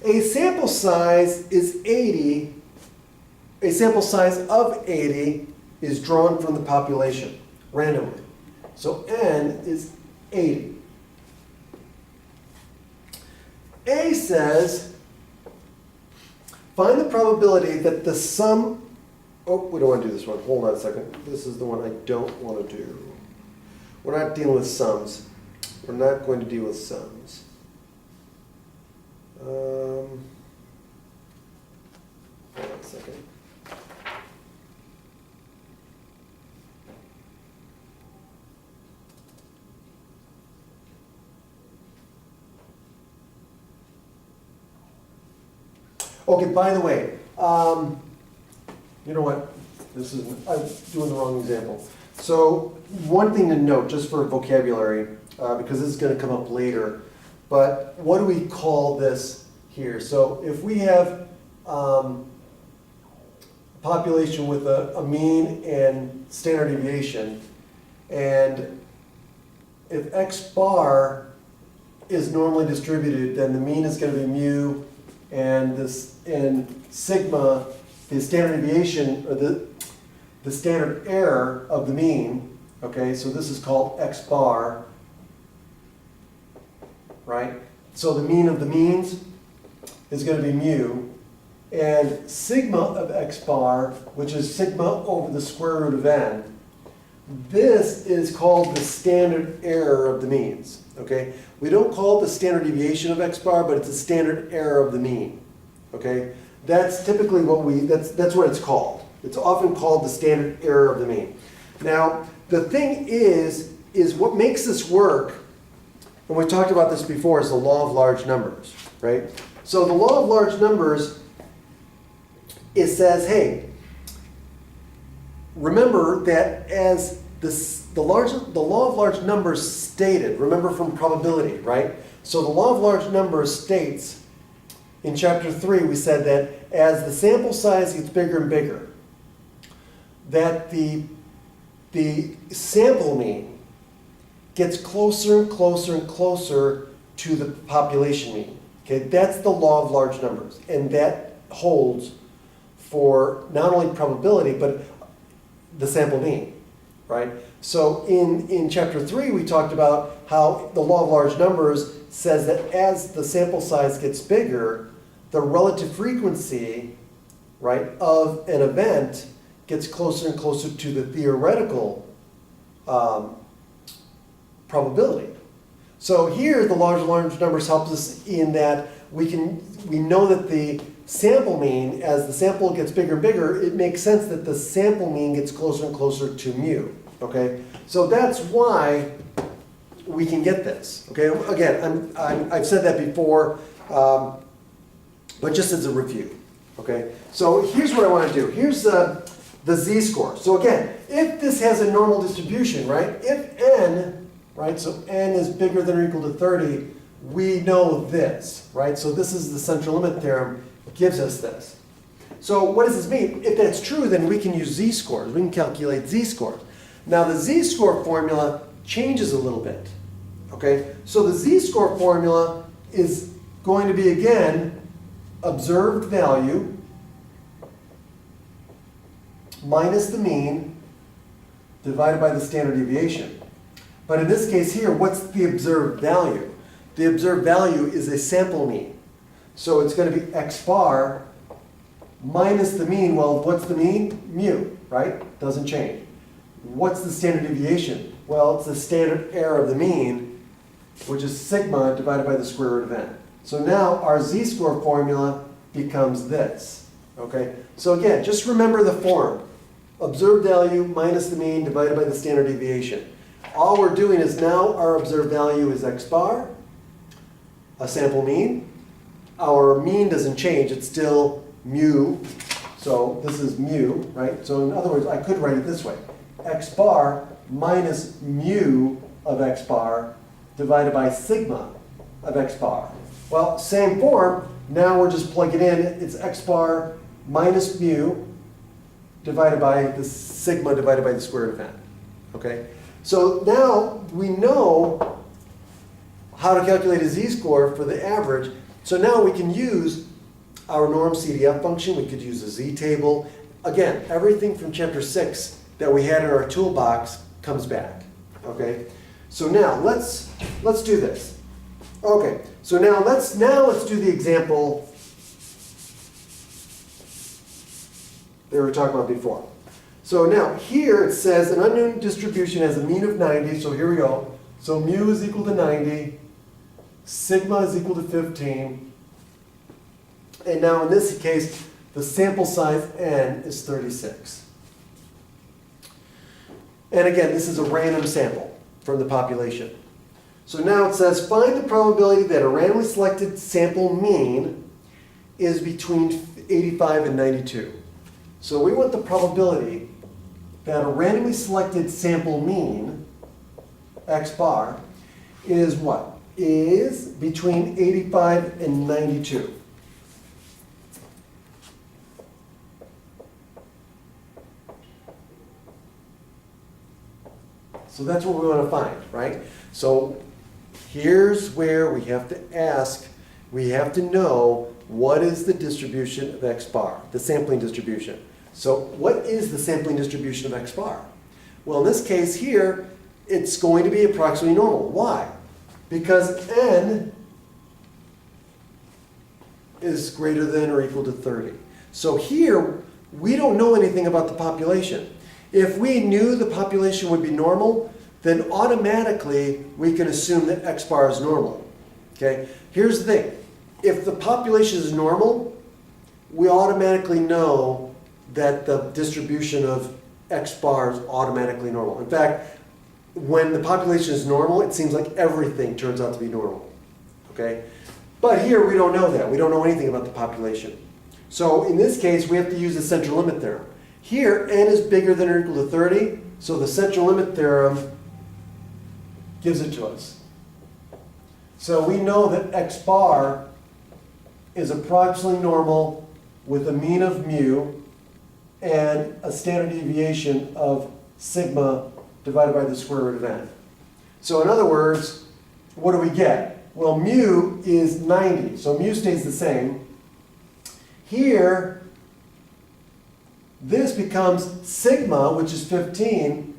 A sample size is 80. A sample size of 80 is drawn from the population randomly. So n is 80. A says, find the probability that the sum, oh, we don't want to do this one. Hold on a second. This is the one I don't want to do. We're not dealing with sums. We're not going to deal with sums. Hold on a second. Okay, by the way, you know what? I'm doing the wrong example. So one thing to note, just for vocabulary, because this is going to come up later, but what do we call this here? So if we have a population with a mean and standard deviation, and if x bar is normally distributed, then the mean is going to be mu, and sigma, the standard deviation, or the standard error of the mean, okay, so this is called x bar, right? So the mean of the means is going to be mu, and sigma of x bar, which is sigma over the square root of n, this is called the standard error of the means, okay? We don't call it the standard deviation of x bar, but it's the standard error of the mean, okay? That's typically that's what it's called. It's often called the standard error of the mean. Now, the thing is what makes this work, and we talked about this before, is the law of large numbers, right? So the law of large numbers, it says, hey, remember that as the law of large numbers stated, remember from probability, right? So the law of large numbers states, in chapter 3, we said that as the sample size gets bigger and bigger, that the sample mean gets closer and closer and closer to the population mean. Okay, that's the law of large numbers, and that holds for not only probability, but the sample mean, right? So in chapter 3, we talked about how the law of large numbers says that as the sample size gets bigger, the relative frequency, right, of an event gets closer and closer to the theoretical probability. So here, the law of large numbers helps us in that we know that the sample mean, as the sample gets bigger and bigger, it makes sense that the sample mean gets closer and closer to mu. Okay, so that's why we can get this. Okay, again, I've said that before, but just as a review. Okay, so here's what I want to do. Here's the z-score. So again, if this has a normal distribution, right? If n, right? So n is bigger than or equal to 30. We know this, right? So this is the central limit theorem gives us this. So what does this mean? If that's true, then we can use z-scores. We can calculate z-scores. Now the z-score formula changes a little bit. Okay, so the z-score formula is going to be, again, observed value minus the mean divided by the standard deviation. But in this case here, what's the observed value? The observed value is a sample mean. So it's going to be x bar minus the mean. Well, what's the mean? Mu, right? Doesn't change. What's the standard deviation? Well, it's the standard error of the mean, which is sigma divided by the square root of n. So now our z-score formula becomes this. Okay? So again, just remember the form. Observed value minus the mean divided by the standard deviation. All we're doing is now our observed value is x bar, a sample mean. Our mean doesn't change. It's still mu. So this is mu, right? So in other words, I could write it this way. X bar minus mu of x bar divided by sigma of x bar. Well, same form. Now we're just plugging in. It's x bar minus mu divided by the sigma divided by the square root of n. Okay? So now we know how to calculate a z-score for the average. So now we can use our norm CDF function. We could use a z-table. Again, everything from chapter 6 that we had in our toolbox comes back. Okay? So now let's do this. Okay. So now let's do the example that we were talking about before. So now here it says an unknown distribution has a mean of 90. So here we go. So mu is equal to 90. Sigma is equal to 15. And now in this case, the sample size n is 36. And again, this is a random sample from the population. So now it says, find the probability that a randomly selected sample mean is between 85 and 92. So we want the probability that a randomly selected sample mean, x bar, is what? Is between 85 and 92. So that's what we want to find, right? So here's where we have to ask, we have to know what is the distribution of x bar, the sampling distribution. So what is the sampling distribution of x bar? Well, in this case here, it's going to be approximately normal. Why? Because n is greater than or equal to 30. So here, we don't know anything about the population. If we knew the population would be normal, then automatically we can assume that x bar is normal. Okay? Here's the thing. If the population is normal, we automatically know that the distribution of x bar is automatically normal. In fact, when the population is normal, it seems like everything turns out to be normal. Okay? But here we don't know that. We don't know anything about the population. So in this case, we have to use the central limit theorem. Here, n is bigger than or equal to 30, so the central limit theorem gives it to us. So we know that x bar is approximately normal with a mean of mu and a standard deviation of sigma divided by the square root of n. So in other words, what do we get? Well, mu is 90, so mu stays the same. Here, this becomes sigma, which is 15,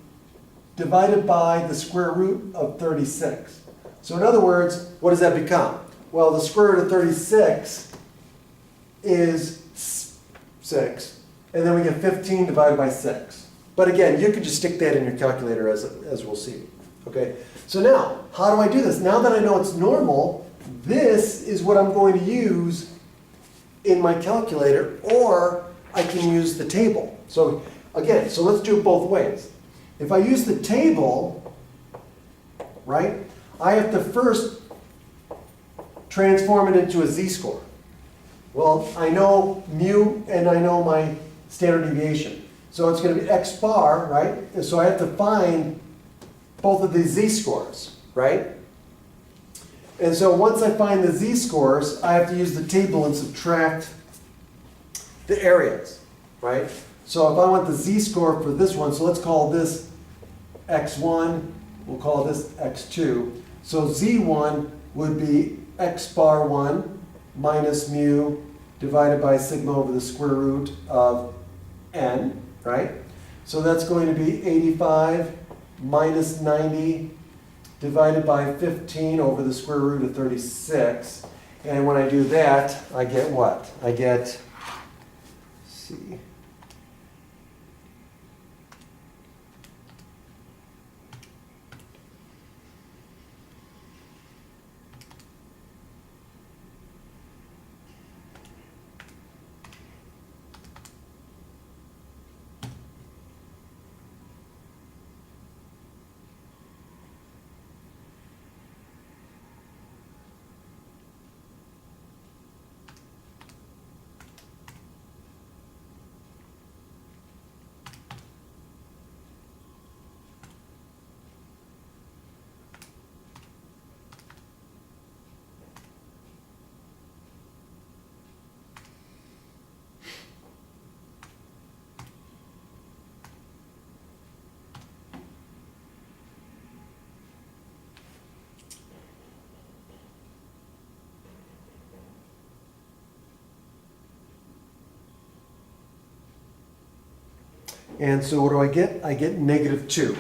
divided by the square root of 36. So in other words, what does that become? Well, the square root of 36 is 6, and then we get 15 divided by 6. But again, you could just stick that in your calculator as we'll see. Okay? So now, how do I do this? Now that I know it's normal, this is what I'm going to use in my calculator, or I can use the table. So again, so let's do it both ways. If I use the table, right, I have to first transform it into a z-score. Well, I know mu and I know my standard deviation. So it's going to be x bar, right? And so I have to find both of these z-scores, right? And so once I find the z-scores, I have to use the table and subtract the areas, right? So if I want the z-score for this one, so let's call this x1, we'll call this x2. So z1 would be x bar 1 minus mu divided by sigma over the square root of n, right? So that's going to be 85 minus 90 divided by 15 over the square root of 36. And when I do that, I get what? I get, let's see. And so what do I get? I get -2.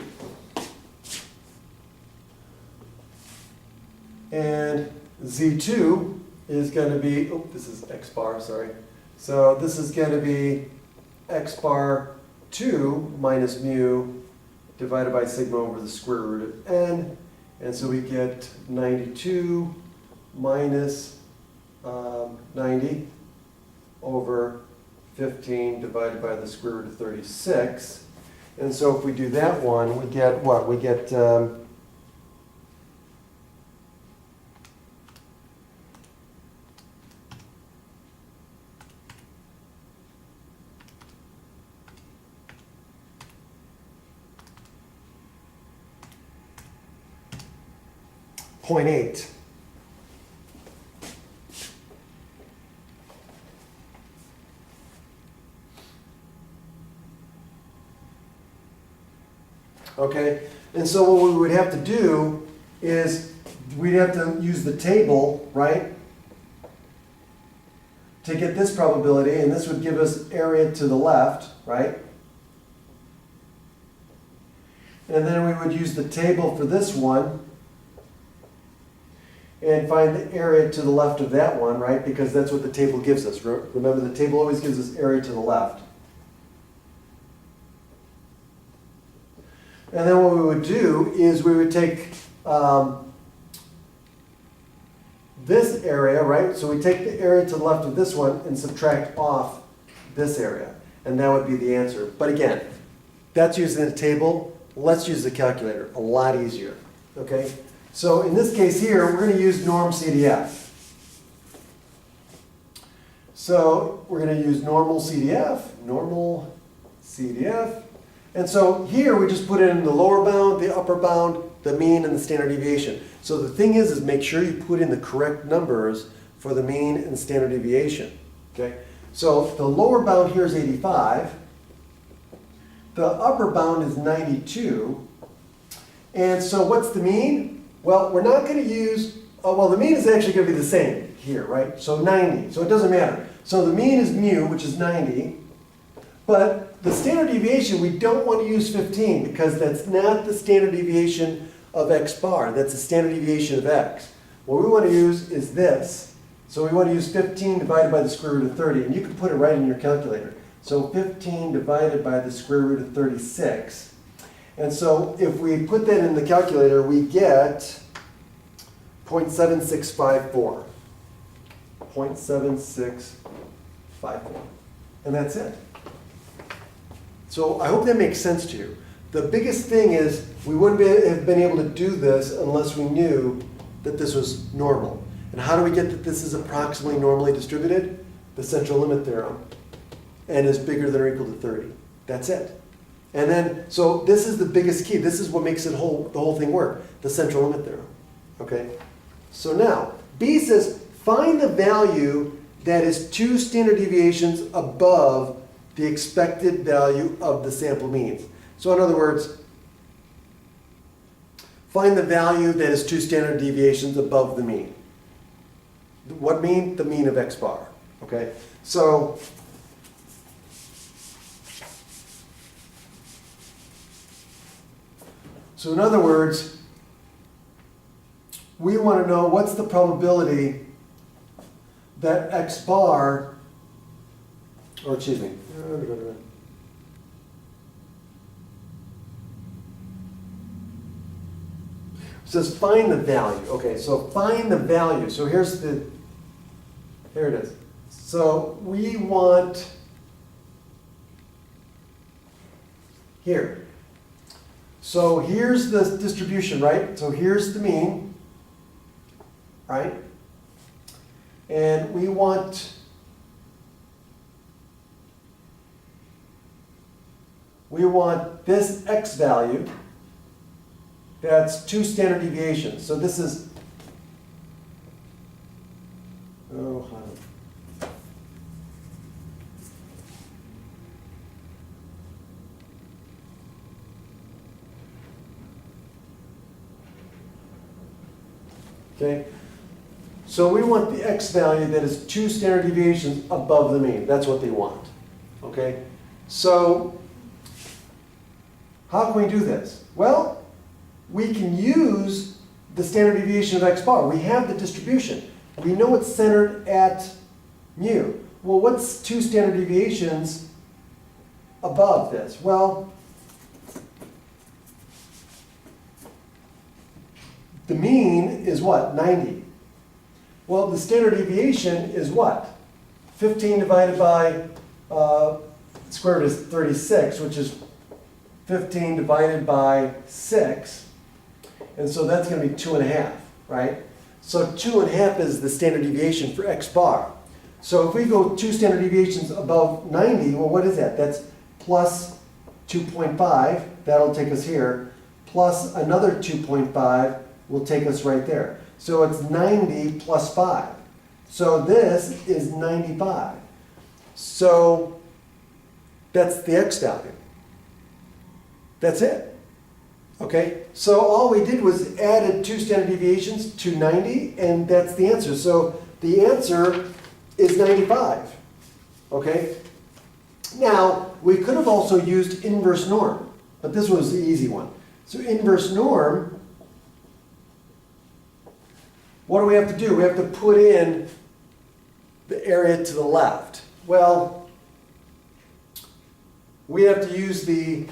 And Z2 is going to be, oh, this is x bar, sorry. So this is going to be x bar 2 minus mu divided by sigma over the square root of n. And so we get 92 minus 90 over 15 divided by the square root of 36. And so if we do that one, we get what? We get 0.8. Okay, and so what we would have to do is we'd have to use the table, right, to get this probability, and this would give us area to the left, right? And then we would use the table for this one and find the area to the left of that one, right? Because that's what the table gives us. Remember, the table always gives us area to the left. And then what we would do is we would take this area, right? So we take the area to the left of this one and subtract off this area. And that would be the answer. But again, that's using the table. Let's use the calculator. A lot easier. Okay? So in this case here, we're going to use norm CDF. So we're going to use normal CDF. And so here we just put in the lower bound, the upper bound, the mean, and the standard deviation. So the thing is make sure you put in the correct numbers for the mean and standard deviation. Okay? So the lower bound here is 85. The upper bound is 92. And so what's the mean? Well, we're not going to use, well, the mean is actually going to be the same here, right? So 90. So it doesn't matter. So the mean is mu, which is 90. But the standard deviation, we don't want to use 15 because that's not the standard deviation of x bar. That's the standard deviation of x. What we want to use is this. So we want to use 15 divided by the square root of 30. And you can put it right in your calculator. So 15 divided by the square root of 36. And so if we put that in the calculator, we get 0.7654. 0.7654. And that's it. So I hope that makes sense to you. The biggest thing is we wouldn't have been able to do this unless we knew that this was normal. And how do we get that this is approximately normally distributed? The central limit theorem. N is bigger than or equal to 30. That's it. And then, so this is the biggest key. This is what makes the whole thing work. The central limit theorem. Okay? So now, B says find the value that is 2 standard deviations above the expected value of the sample means. So in other words, find the value that is 2 standard deviations above the mean. What mean? The mean of x bar. Okay? So in other words, we want to know what's the probability that x bar, or excuse me, it says find the value. Okay, so find the value. So here it is. So we want here. So here's the distribution, right? So here's the mean, right? And we want this x value. That's 2 standard deviations. So this is, hold on. Okay, so we want the x value that is 2 standard deviations above the mean. That's what they want. Okay, so how can we do this? Well, we can use the standard deviation of x bar. We have the distribution. We know it's centered at mu. Well, what's 2 standard deviations above this? Well, the mean is what? 90. Well, the standard deviation is what? 15 divided by square root is 36, which is 15 divided by 6. And so that's going to be 2.5, right? So 2.5 is the standard deviation for x bar. So if we go 2 standard deviations above 90, well, what is that? That's plus 2.5. That'll take us here. Plus another 2.5 will take us right there. So it's 90 plus 5. So this is 95. So that's the x value. That's it. Okay? So all we did was added 2 standard deviations to 90, and that's the answer. So the answer is 95. Okay? Now, we could have also used inverse norm, but this was the easy one. So inverse norm, what do we have to do? We have to put in the area to the left. Well, we have to use the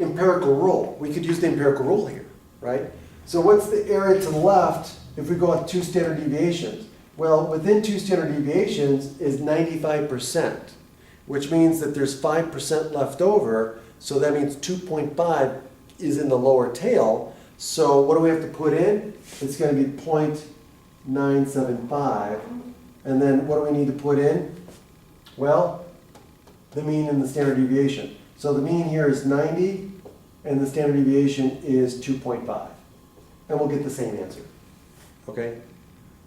empirical rule. We could use the empirical rule here, right? So what's the area to the left if we go with 2 standard deviations? Well, within 2 standard deviations is 95%, which means that there's 5% left over, so that means 2.5 is in the lower tail. So what do we have to put in? It's going to be 0.975. And then what do we need to put in? Well, the mean and the standard deviation. So the mean here is 90, and the standard deviation is 2.5. And we'll get the same answer. Okay?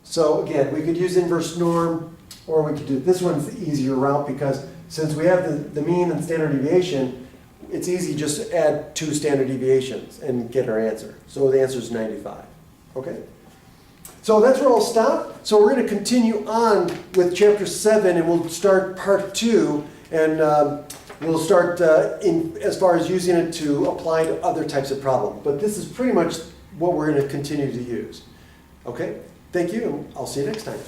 So again, we could use inverse norm, or we could do, this one's the easier route because since we have the mean and standard deviation, it's easy just to add 2 standard deviations and get our answer. So the answer is 95. Okay? So that's where I'll stop. So we're going to continue on with chapter 7, and we'll start part 2, and we'll start as far as using it to apply to other types of problems. But this is pretty much what we're going to continue to use. Okay? Thank you, and I'll see you next time.